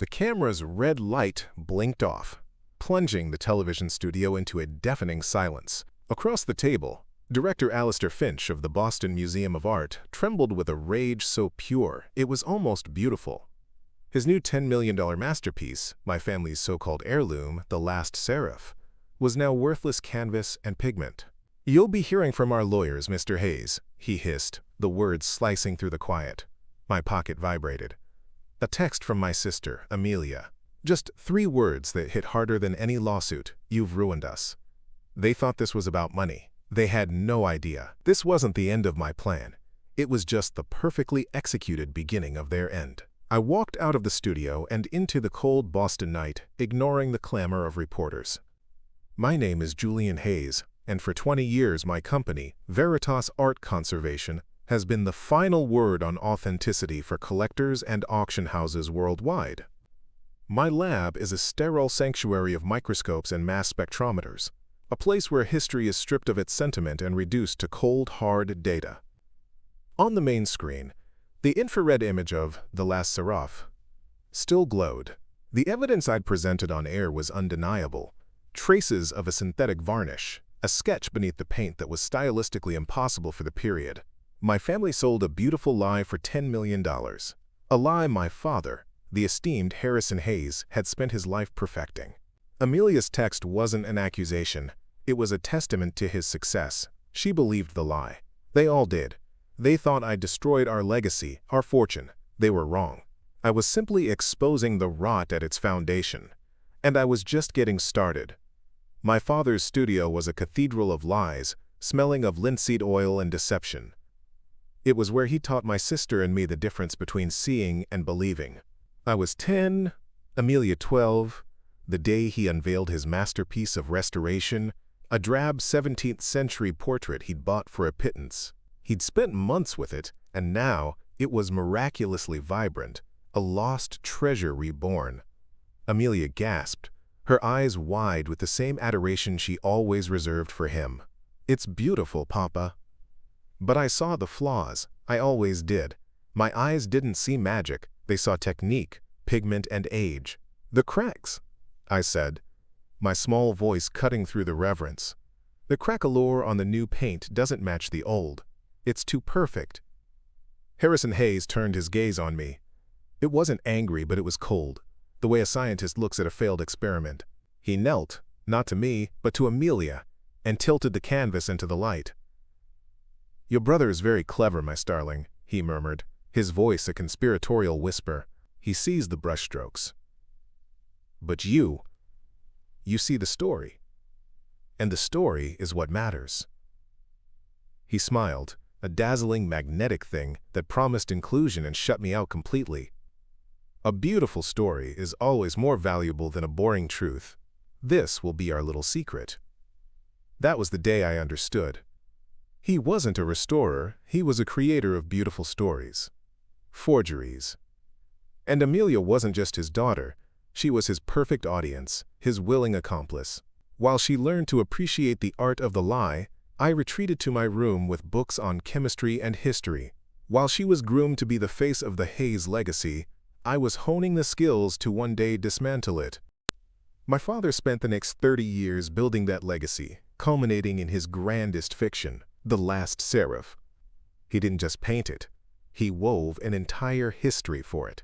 The camera's red light blinked off, plunging the television studio into a deafening silence. Across the table, director Alistair Finch of the Boston Museum of Art trembled with a rage so pure it was almost beautiful. His new $10 million masterpiece, my family's so-called heirloom, The Last Seraph, was now worthless canvas and pigment. "You'll be hearing from our lawyers, Mr. Hayes," he hissed, the words slicing through the quiet. My pocket vibrated. A text from my sister, Amelia. Just 3 words that hit harder than any lawsuit. "You've ruined us." They thought this was about money. They had no idea. This wasn't the end of my plan. It was just the perfectly executed beginning of their end. I walked out of the studio and into the cold Boston night, ignoring the clamor of reporters. My name is Julian Hayes, and for 20 years my company, Veritas Art Conservation, has been the final word on authenticity for collectors and auction houses worldwide. My lab is a sterile sanctuary of microscopes and mass spectrometers, a place where history is stripped of its sentiment and reduced to cold, hard data. On the main screen, the infrared image of The Last Seraph still glowed. The evidence I'd presented on air was undeniable. Traces of a synthetic varnish, a sketch beneath the paint that was stylistically impossible for the period. My family sold a beautiful lie for $10 million. A lie my father, the esteemed Harrison Hayes, had spent his life perfecting. Amelia's text wasn't an accusation. It was a testament to his success. She believed the lie. They all did. They thought I destroyed our legacy, our fortune. They were wrong. I was simply exposing the rot at its foundation. And I was just getting started. My father's studio was a cathedral of lies, smelling of linseed oil and deception. It was where he taught my sister and me the difference between seeing and believing. I was 10, Amelia 12, the day he unveiled his masterpiece of restoration, a drab 17th century portrait he'd bought for a pittance. He'd spent months with it, and now it was miraculously vibrant, a lost treasure reborn. Amelia gasped, her eyes wide with the same adoration she always reserved for him. "It's beautiful, Papa." But I saw the flaws. I always did. My eyes didn't see magic. They saw technique, pigment, and age. "The cracks," I said, my small voice cutting through the reverence. "The crack-allure on the new paint doesn't match the old. It's too perfect." Harrison Hayes turned his gaze on me. It wasn't angry, but it was cold, the way a scientist looks at a failed experiment. He knelt, not to me, but to Amelia, and tilted the canvas into the light. "Your brother is very clever, my starling," he murmured, his voice a conspiratorial whisper. "He sees the brushstrokes. But you see the story. And the story is what matters." He smiled, a dazzling magnetic thing that promised inclusion and shut me out completely. "A beautiful story is always more valuable than a boring truth. This will be our little secret." That was the day I understood. He wasn't a restorer, he was a creator of beautiful stories. Forgeries. And Amelia wasn't just his daughter, she was his perfect audience, his willing accomplice. While she learned to appreciate the art of the lie, I retreated to my room with books on chemistry and history. While she was groomed to be the face of the Hayes legacy, I was honing the skills to one day dismantle it. My father spent the next 30 years building that legacy, culminating in his grandest fiction, The Last Seraph. He didn't just paint it. He wove an entire history for it,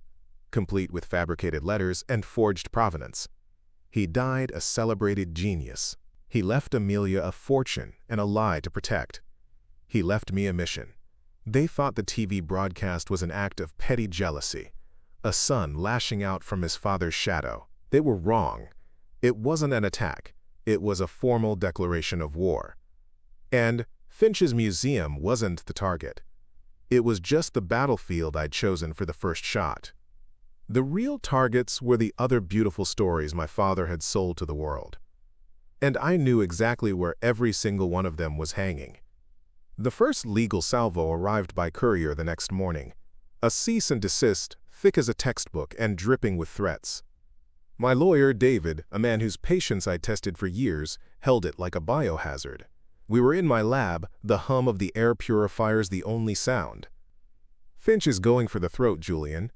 complete with fabricated letters and forged provenance. He died a celebrated genius. He left Amelia a fortune and a lie to protect. He left me a mission. They thought the TV broadcast was an act of petty jealousy, a son lashing out from his father's shadow. They were wrong. It wasn't an attack. It was a formal declaration of war. And Finch's museum wasn't the target. It was just the battlefield I'd chosen for the first shot. The real targets were the other beautiful stories my father had sold to the world. And I knew exactly where every single one of them was hanging. The first legal salvo arrived by courier the next morning, a cease and desist thick as a textbook and dripping with threats. My lawyer, David, a man whose patience I'd tested for years, held it like a biohazard. We were in my lab, the hum of the air purifiers the only sound. "Finch is going for the throat, Julian,"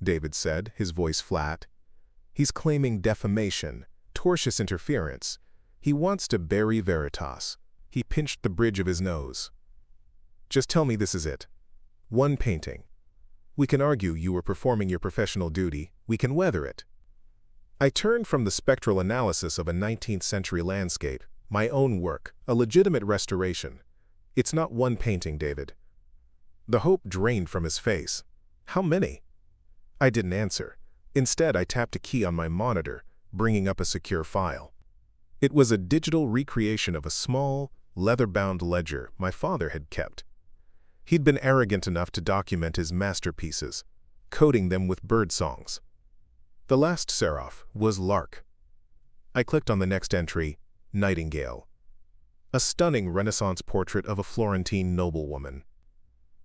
David said, his voice flat. He's claiming defamation, tortious interference. He wants to bury Veritas. He pinched the bridge of his nose. Just tell me this is it. One painting. We can argue you were performing your professional duty. We can weather it. I turned from the spectral analysis of a 19th century landscape, my own work, a legitimate restoration. It's not one painting, David. The hope drained from his face. How many? I didn't answer. Instead, I tapped a key on my monitor, bringing up a secure file. It was a digital recreation of a small, leather-bound ledger my father had kept. He'd been arrogant enough to document his masterpieces, coding them with bird songs. The last seraph was Lark. I clicked on the next entry, Nightingale. A stunning Renaissance portrait of a Florentine noblewoman.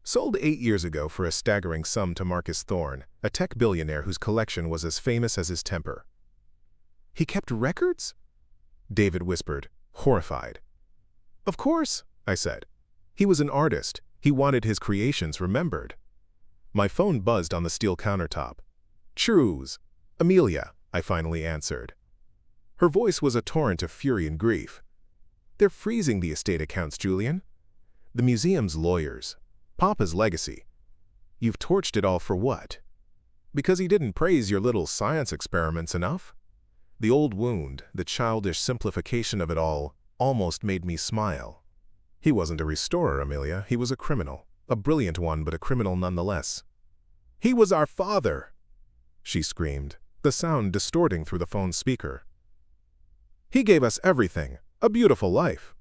Sold 8 years ago for a staggering sum to Marcus Thorne, a tech billionaire whose collection was as famous as his temper. He kept records? David whispered, horrified. Of course, I said. He was an artist. He wanted his creations remembered. My phone buzzed on the steel countertop. Choose. Amelia, I finally answered. Her voice was a torrent of fury and grief. They're freezing the estate accounts, Julian. The museum's lawyers. Papa's legacy. You've torched it all for what? Because he didn't praise your little science experiments enough? The old wound, the childish simplification of it all, almost made me smile. He wasn't a restorer, Amelia. He was a criminal. A brilliant one, but a criminal nonetheless. He was our father, she screamed, the sound distorting through the phone's speaker. He gave us everything, a beautiful life.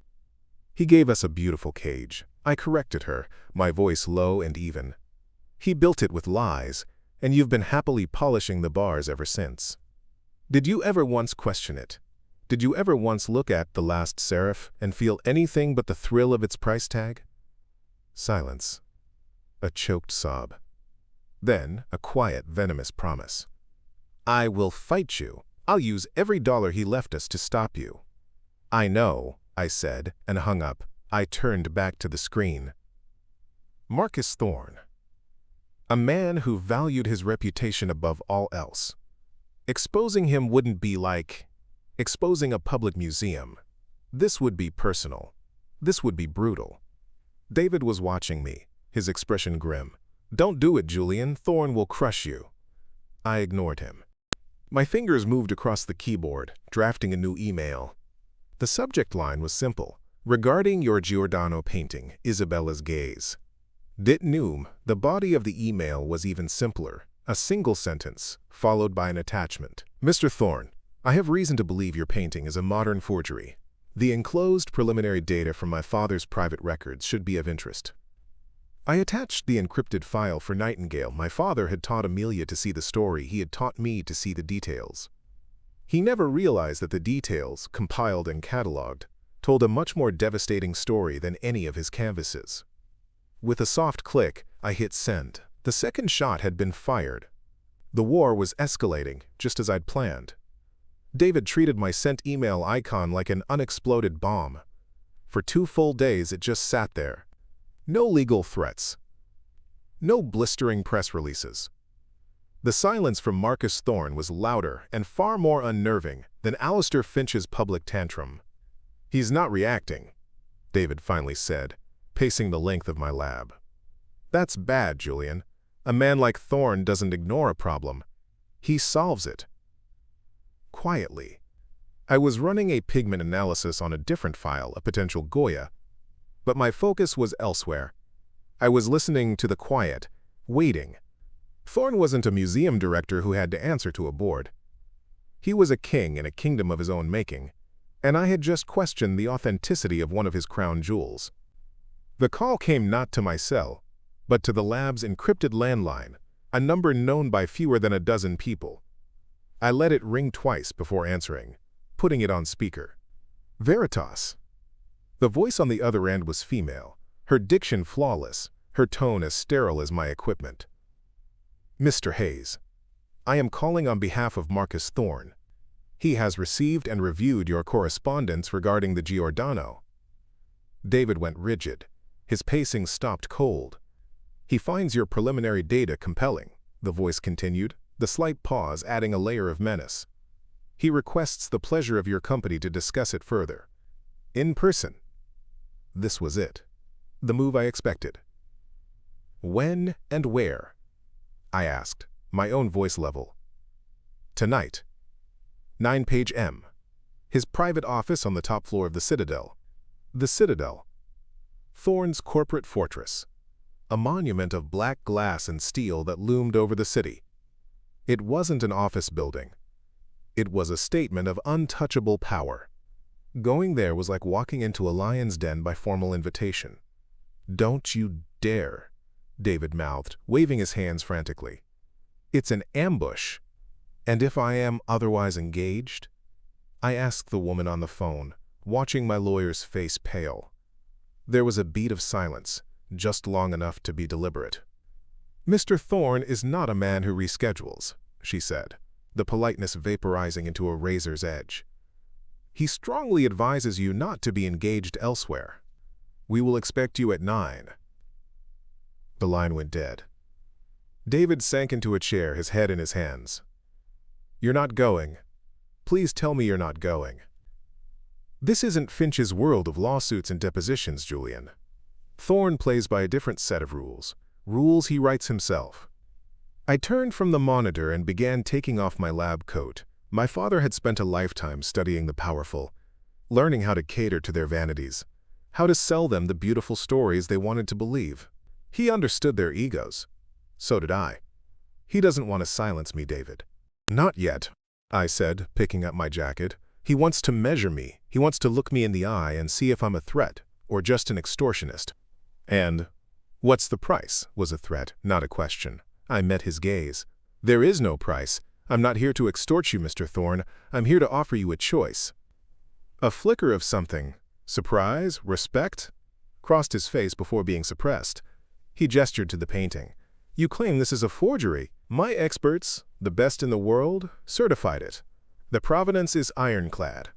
He gave us a beautiful cage. I corrected her, my voice low and even. He built it with lies, and you've been happily polishing the bars ever since. Did you ever once question it? Did you ever once look at the last seraph and feel anything but the thrill of its price tag? Silence. A choked sob. Then a quiet, venomous promise. I will fight you. I'll use every dollar he left us to stop you. I know, I said, and hung up. I turned back to the screen. Marcus Thorne. A man who valued his reputation above all else. Exposing him wouldn't be like exposing a public museum. This would be personal. This would be brutal. David was watching me, his expression grim. Don't do it, Julian. Thorne will crush you. I ignored him. My fingers moved across the keyboard, drafting a new email. The subject line was simple. Regarding your Giordano painting, Isabella's Gaze. Dit Noom, the body of the email was even simpler. A single sentence, followed by an attachment. Mr. Thorne, I have reason to believe your painting is a modern forgery. The enclosed preliminary data from my father's private records should be of interest. I attached the encrypted file for Nightingale. My father had taught Amelia to see the story. He had taught me to see the details. He never realized that the details, compiled and cataloged, told a much more devastating story than any of his canvases. With a soft click, I hit send. The second shot had been fired. The war was escalating, just as I'd planned. David treated my sent email icon like an unexploded bomb. For 2 full days, it just sat there. No legal threats. No blistering press releases. The silence from Marcus Thorne was louder and far more unnerving than Alistair Finch's public tantrum. He's not reacting, David finally said, pacing the length of my lab. That's bad, Julian. A man like Thorne doesn't ignore a problem. He solves it. Quietly. I was running a pigment analysis on a different file, a potential Goya, but my focus was elsewhere. I was listening to the quiet, waiting. Thorne wasn't a museum director who had to answer to a board. He was a king in a kingdom of his own making, and I had just questioned the authenticity of one of his crown jewels. The call came not to my cell, but to the lab's encrypted landline, a number known by fewer than a dozen people. I let it ring twice before answering, putting it on speaker. Veritas. The voice on the other end was female, her diction flawless, her tone as sterile as my equipment. Mr. Hayes, I am calling on behalf of Marcus Thorne. He has received and reviewed your correspondence regarding the Giordano. David went rigid. His pacing stopped cold. He finds your preliminary data compelling, the voice continued, the slight pause adding a layer of menace. He requests the pleasure of your company to discuss it further. In person. This was it. The move I expected. When and where? I asked, my own voice level. Tonight. 9-page M. His private office on the top floor of the Citadel. The Citadel. Thorne's corporate fortress. A monument of black glass and steel that loomed over the city. It wasn't an office building. It was a statement of untouchable power. Going there was like walking into a lion's den by formal invitation. Don't you dare, David mouthed, waving his hands frantically. It's an ambush. And if I am otherwise engaged? I asked the woman on the phone, watching my lawyer's face pale. There was a beat of silence, just long enough to be deliberate. Mr. Thorne is not a man who reschedules, she said, the politeness vaporizing into a razor's edge. He strongly advises you not to be engaged elsewhere. We will expect you at 9. The line went dead. David sank into a chair, his head in his hands. You're not going. Please tell me you're not going. This isn't Finch's world of lawsuits and depositions, Julian. Thorne plays by a different set of rules, rules he writes himself. I turned from the monitor and began taking off my lab coat. My father had spent a lifetime studying the powerful, learning how to cater to their vanities, how to sell them the beautiful stories they wanted to believe. He understood their egos. So did I. He doesn't want to silence me, David. Not yet, I said, picking up my jacket. He wants to measure me. He wants to look me in the eye and see if I'm a threat, or just an extortionist. And, what's the price, was a threat, not a question. I met his gaze. There is no price. I'm not here to extort you, Mr. Thorne. I'm here to offer you a choice. A flicker of something, surprise, respect, crossed his face before being suppressed. He gestured to the painting. You claim this is a forgery. My experts, the best in the world, certified it. The provenance is ironclad.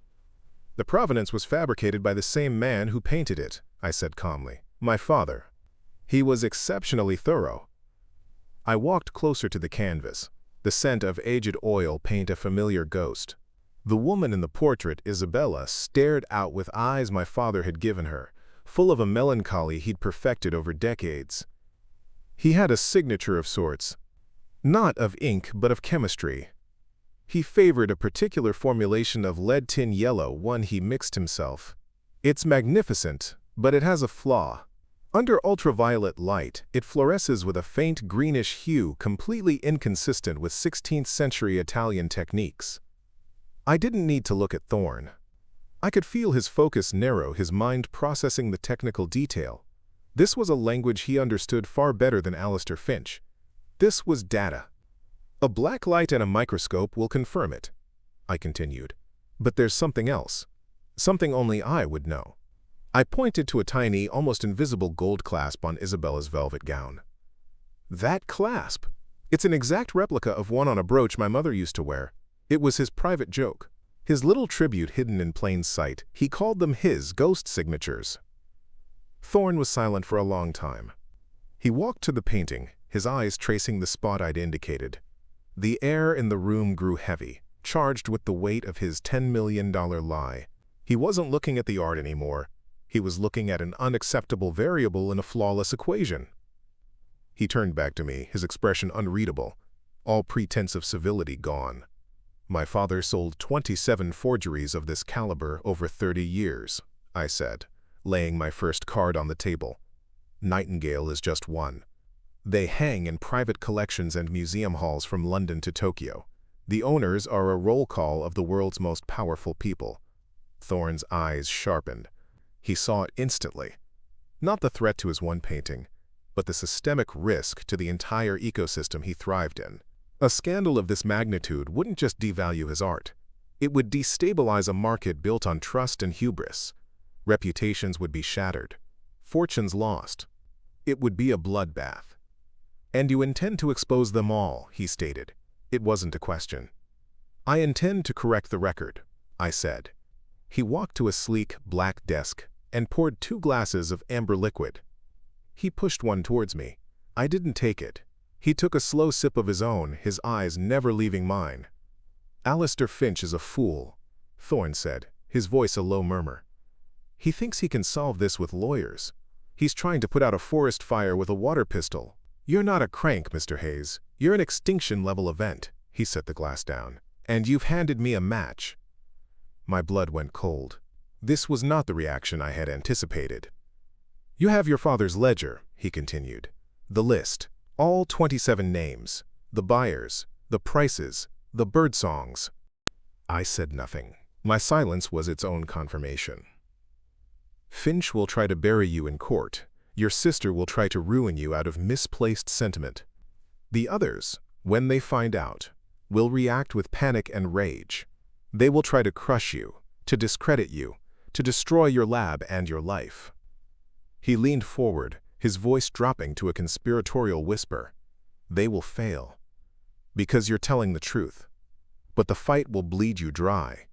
The provenance was fabricated by the same man who painted it, I said calmly. My father. He was exceptionally thorough. I walked closer to the canvas. The scent of aged oil painted a familiar ghost. The woman in the portrait, Isabella, stared out with eyes my father had given her, full of a melancholy he'd perfected over decades. He had a signature of sorts, not of ink but of chemistry. He favored a particular formulation of lead tin yellow, one he mixed himself. It's magnificent, but it has a flaw. Under ultraviolet light, it fluoresces with a faint greenish hue completely inconsistent with 16th-century Italian techniques. I didn't need to look at Thorne. I could feel his focus narrow, his mind processing the technical detail. This was a language he understood far better than Alistair Finch. This was data. A black light and a microscope will confirm it, I continued. But there's something else. Something only I would know. I pointed to a tiny, almost invisible gold clasp on Isabella's velvet gown. That clasp! It's an exact replica of one on a brooch my mother used to wear. It was his private joke. His little tribute hidden in plain sight. He called them his ghost signatures. Thorne was silent for a long time. He walked to the painting, his eyes tracing the spot I'd indicated. The air in the room grew heavy, charged with the weight of his $10 million lie. He wasn't looking at the art anymore. He was looking at an unacceptable variable in a flawless equation. He turned back to me, his expression unreadable, all pretense of civility gone. My father sold 27 forgeries of this caliber over 30 years, I said, laying my first card on the table. Nightingale is just one. They hang in private collections and museum halls from London to Tokyo. The owners are a roll call of the world's most powerful people. Thorne's eyes sharpened. He saw it instantly. Not the threat to his one painting, but the systemic risk to the entire ecosystem he thrived in. A scandal of this magnitude wouldn't just devalue his art. It would destabilize a market built on trust and hubris. Reputations would be shattered. Fortunes lost. It would be a bloodbath. And you intend to expose them all, he stated. It wasn't a question. I intend to correct the record, I said. He walked to a sleek, black desk and poured 2 glasses of amber liquid. He pushed one towards me. I didn't take it. He took a slow sip of his own, his eyes never leaving mine. "Alistair Finch is a fool," Thorne said, his voice a low murmur. "He thinks he can solve this with lawyers. He's trying to put out a forest fire with a water pistol. You're not a crank, Mr. Hayes. You're an extinction-level event." He set the glass down. "And you've handed me a match." My blood went cold. This was not the reaction I had anticipated. "You have your father's ledger," he continued. "The list, all 27 names, the buyers, the prices, the birdsongs." I said nothing. My silence was its own confirmation. "Finch will try to bury you in court. Your sister will try to ruin you out of misplaced sentiment. The others, when they find out, will react with panic and rage. They will try to crush you, to discredit you, to destroy your lab and your life." He leaned forward, his voice dropping to a conspiratorial whisper. "They will fail. Because you're telling the truth. But the fight will bleed you dry."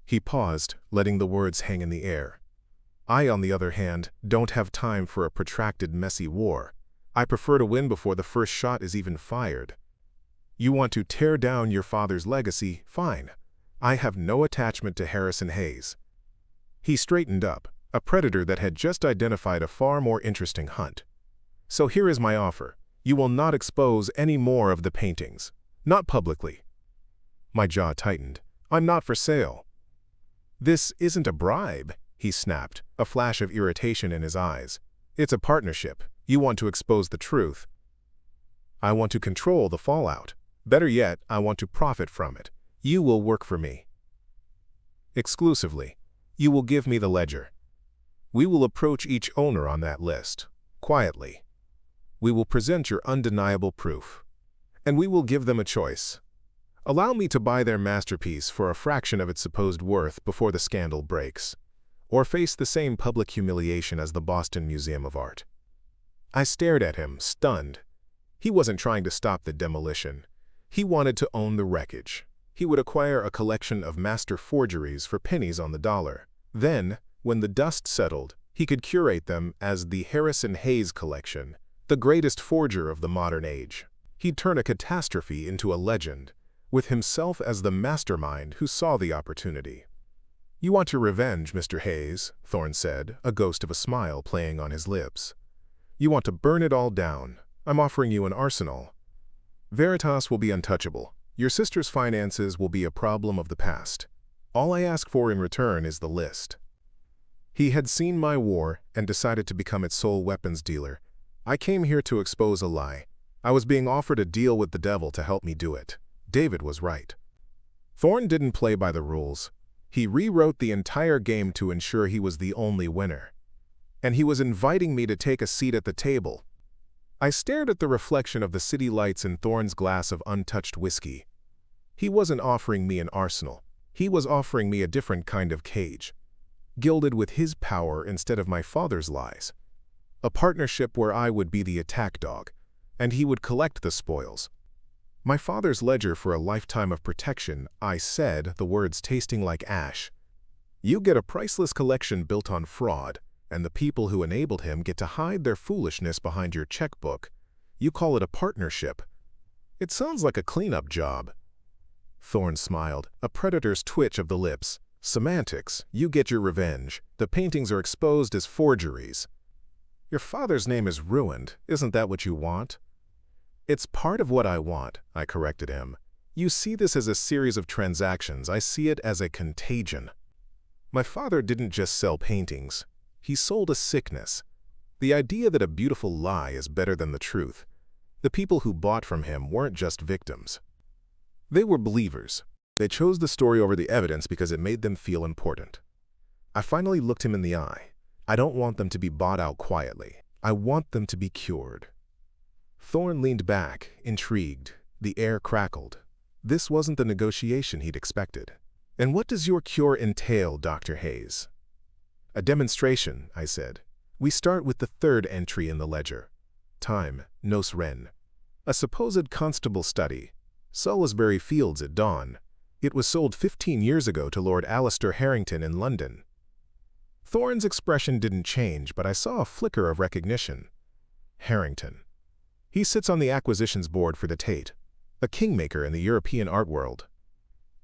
He paused, letting the words hang in the air. "I, on the other hand, don't have time for a protracted, messy war. I prefer to win before the first shot is even fired. You want to tear down your father's legacy? Fine. I have no attachment to Harrison Hayes." He straightened up, a predator that had just identified a far more interesting hunt. "So here is my offer. You will not expose any more of the paintings. Not publicly." My jaw tightened. "I'm not for sale." "This isn't a bribe," he snapped, a flash of irritation in his eyes. "It's a partnership. You want to expose the truth. I want to control the fallout. Better yet, I want to profit from it. You will work for me. Exclusively. You will give me the ledger. We will approach each owner on that list, quietly. We will present your undeniable proof. And we will give them a choice. Allow me to buy their masterpiece for a fraction of its supposed worth before the scandal breaks, or face the same public humiliation as the Boston Museum of Art." I stared at him, stunned. He wasn't trying to stop the demolition. He wanted to own the wreckage. He would acquire a collection of master forgeries for pennies on the dollar. Then, when the dust settled, he could curate them as the Harrison Hayes collection, the greatest forger of the modern age. He'd turn a catastrophe into a legend, with himself as the mastermind who saw the opportunity. "You want your revenge, Mr. Hayes," Thorne said, a ghost of a smile playing on his lips. "You want to burn it all down. I'm offering you an arsenal. Veritas will be untouchable. Your sister's finances will be a problem of the past. All I ask for in return is the list." He had seen my war and decided to become its sole weapons dealer. I came here to expose a lie. I was being offered a deal with the devil to help me do it. David was right. Thorne didn't play by the rules. He rewrote the entire game to ensure he was the only winner. And he was inviting me to take a seat at the table. I stared at the reflection of the city lights in Thorne's glass of untouched whiskey. He wasn't offering me an arsenal. He was offering me a different kind of cage, gilded with his power instead of my father's lies. A partnership where I would be the attack dog, and he would collect the spoils. "My father's ledger for a lifetime of protection," I said, the words tasting like ash. "You get a priceless collection built on fraud, and the people who enabled him get to hide their foolishness behind your checkbook. You call it a partnership. It sounds like a cleanup job." Thorne smiled, a predator's twitch of the lips. "Semantics. You get your revenge. The paintings are exposed as forgeries. Your father's name is ruined. Isn't that what you want?" "It's part of what I want," I corrected him. "You see this as a series of transactions. I see it as a contagion. My father didn't just sell paintings. He sold a sickness. The idea that a beautiful lie is better than the truth. The people who bought from him weren't just victims. They were believers. They chose the story over the evidence because it made them feel important." I finally looked him in the eye. "I don't want them to be bought out quietly. I want them to be cured." Thorne leaned back, intrigued. The air crackled. This wasn't the negotiation he'd expected. "And what does your cure entail, Dr. Hayes?" "A demonstration," I said. "We start with the third entry in the ledger. Time, nos ren. A supposed constable study. Salisbury Fields at dawn. It was sold 15 years ago to Lord Alistair Harrington in London." Thorne's expression didn't change, but I saw a flicker of recognition. Harrington. He sits on the acquisitions board for the Tate, a kingmaker in the European art world.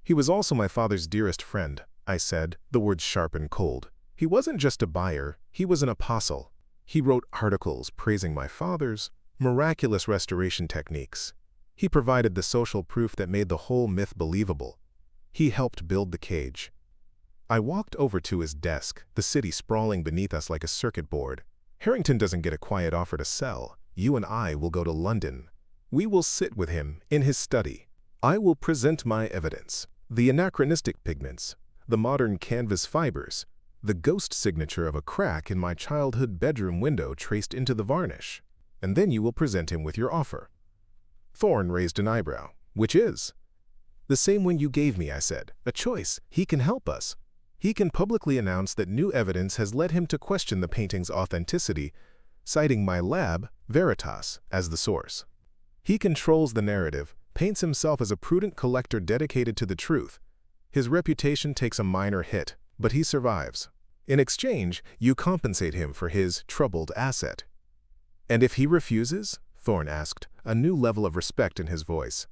He was also my father's dearest friend, I said, the words sharp and cold. He wasn't just a buyer, he was an apostle. He wrote articles praising my father's miraculous restoration techniques. He provided the social proof that made the whole myth believable. He helped build the cage. I walked over to his desk, the city sprawling beneath us like a circuit board. Harrington doesn't get a quiet offer to sell. You and I will go to London. We will sit with him in his study. I will present my evidence. The anachronistic pigments, the modern canvas fibers, the ghost signature of a crack in my childhood bedroom window traced into the varnish. And then you will present him with your offer. Thorne raised an eyebrow. Which is? The same one you gave me, I said. A choice. He can help us. He can publicly announce that new evidence has led him to question the painting's authenticity, citing my lab, Veritas, as the source. He controls the narrative, paints himself as a prudent collector dedicated to the truth. His reputation takes a minor hit, but he survives. In exchange, you compensate him for his troubled asset. And if he refuses? Thorne asked, a new level of respect in his voice.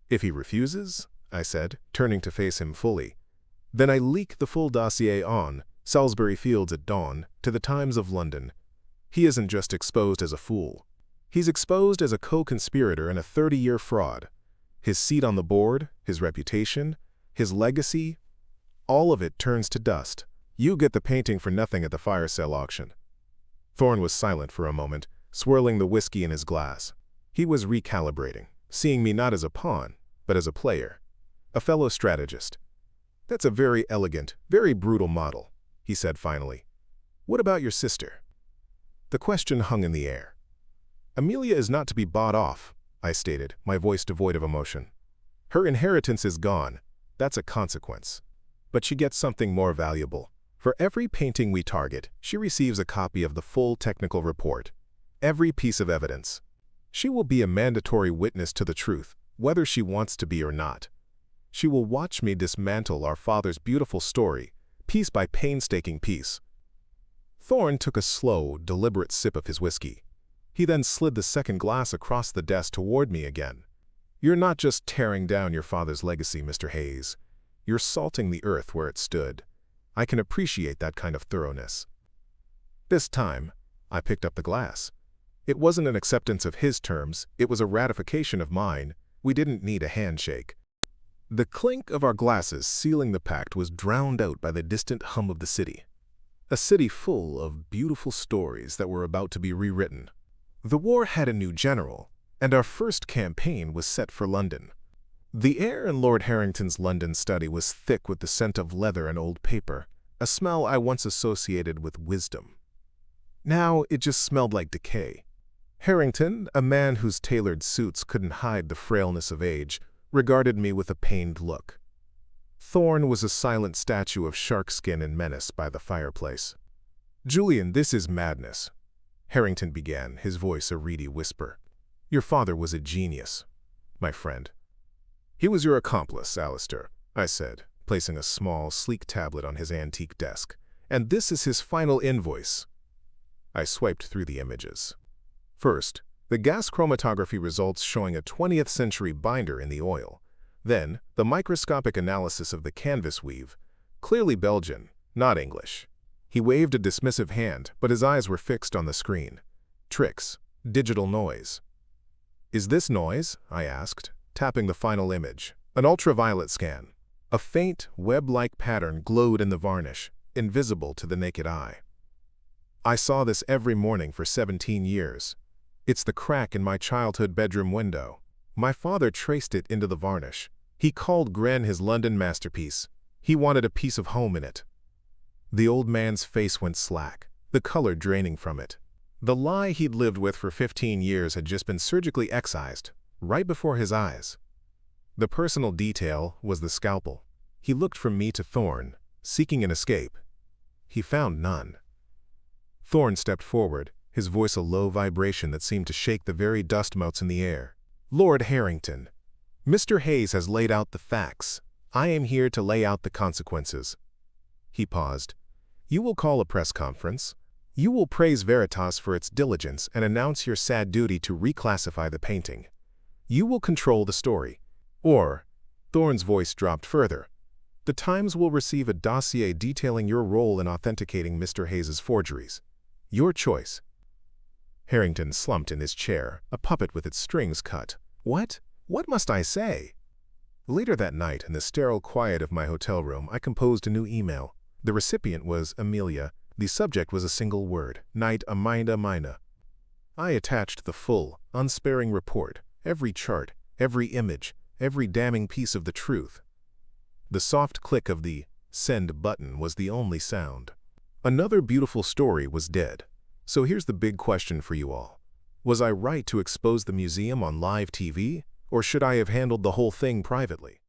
If he refuses, I said, turning to face him fully, then I leak the full dossier on Salisbury Fields at dawn to the Times of London. He isn't just exposed as a fool. He's exposed as a co-conspirator in a 30-year fraud. His seat on the board, his reputation, his legacy, all of it turns to dust. You get the painting for nothing at the fire sale auction. Thorne was silent for a moment, swirling the whiskey in his glass. He was recalibrating, seeing me not as a pawn, but as a player, a fellow strategist. That's a very elegant, very brutal model, he said finally. What about your sister? The question hung in the air. Amelia is not to be bought off, I stated, my voice devoid of emotion. Her inheritance is gone. That's a consequence. But she gets something more valuable. For every painting we target, she receives a copy of the full technical report. Every piece of evidence. She will be a mandatory witness to the truth, whether she wants to be or not. She will watch me dismantle our father's beautiful story, piece by painstaking piece. Thorne took a slow, deliberate sip of his whiskey. He then slid the second glass across the desk toward me again. You're not just tearing down your father's legacy, Mr. Hayes. You're salting the earth where it stood. I can appreciate that kind of thoroughness. This time, I picked up the glass. It wasn't an acceptance of his terms, it was a ratification of mine. We didn't need a handshake. The clink of our glasses sealing the pact was drowned out by the distant hum of the city. A city full of beautiful stories that were about to be rewritten. The war had a new general, and our first campaign was set for London. The air in Lord Harrington's London study was thick with the scent of leather and old paper, a smell I once associated with wisdom. Now it just smelled like decay. Harrington, a man whose tailored suits couldn't hide the frailness of age, regarded me with a pained look. Thorne was a silent statue of shark skin and menace by the fireplace. Julian, this is madness, Harrington began, his voice a reedy whisper. Your father was a genius, my friend. He was your accomplice, Alistair, I said, placing a small, sleek tablet on his antique desk. And this is his final invoice. I swiped through the images. First, the gas chromatography results showing a 20th century binder in the oil. Then, the microscopic analysis of the canvas weave, clearly Belgian, not English. He waved a dismissive hand, but his eyes were fixed on the screen. Tricks. Digital noise. Is this noise? I asked, tapping the final image. An ultraviolet scan. A faint, web-like pattern glowed in the varnish, invisible to the naked eye. I saw this every morning for 17 years. It's the crack in my childhood bedroom window. My father traced it into the varnish. He called Gren his London masterpiece. He wanted a piece of home in it. The old man's face went slack, the color draining from it. The lie he'd lived with for 15 years had just been surgically excised, right before his eyes. The personal detail was the scalpel. He looked from me to Thorne, seeking an escape. He found none. Thorne stepped forward, his voice a low vibration that seemed to shake the very dust motes in the air. Lord Harrington, Mr. Hayes has laid out the facts. I am here to lay out the consequences. He paused. You will call a press conference. You will praise Veritas for its diligence and announce your sad duty to reclassify the painting. You will control the story. Or, Thorne's voice dropped further, the Times will receive a dossier detailing your role in authenticating Mr. Hayes's forgeries. Your choice. Harrington slumped in his chair, a puppet with its strings cut. What? What must I say? Later that night, in the sterile quiet of my hotel room, I composed a new email. The recipient was Amelia. The subject was a single word, Night Amina Mina. I attached the full, unsparing report, every chart, every image, every damning piece of the truth. The soft click of the send button was the only sound. Another beautiful story was dead. So here's the big question for you all. Was I right to expose the museum on live TV, or should I have handled the whole thing privately?